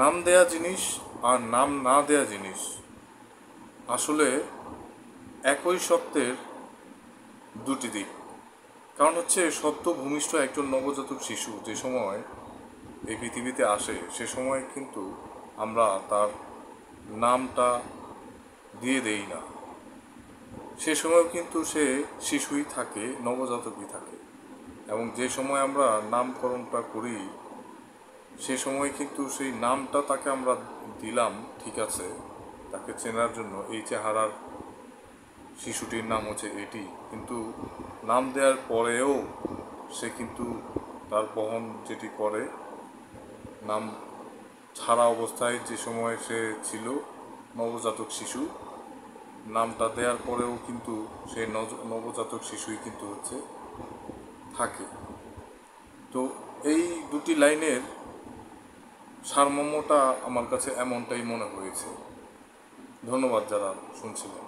নাম দেয়া জিনিস আর নাম না দেয়া জিনিস আসলে একই সত্যের দুটি দিক। কারণ হচ্ছে সদ্য ভূমিষ্ঠ একজন নবজাতক শিশু যে সময় এই পৃথিবীতে আসে সে সময় কিন্তু আমরা তার নামটা দিয়ে দেই না। সে সময়ও কিন্তু সে শিশুই থাকে, নবজাতকই থাকে। এবং যে সময় আমরা নামকরণটা করি সে সময় কিন্তু সেই নামটা তাকে আমরা দিলাম, ঠিক আছে, তাকে চেনার জন্য এই চেহারার শিশুটির নাম হচ্ছে এটি, কিন্তু নাম দেওয়ার পরেও সে কিন্তু তার বহন যেটি করে, নাম ছাড়া অবস্থায় যে সময় সে ছিল নবজাতক শিশু, নামটা দেওয়ার পরেও কিন্তু সেই নবজাতক শিশুই কিন্তু হচ্ছে থাকে। তো এই দুটি লাইনের সারমর্মটা আমার কাছে এমনটাই মনে হয়েছে। ধন্যবাদ যারা শুনছিলেন।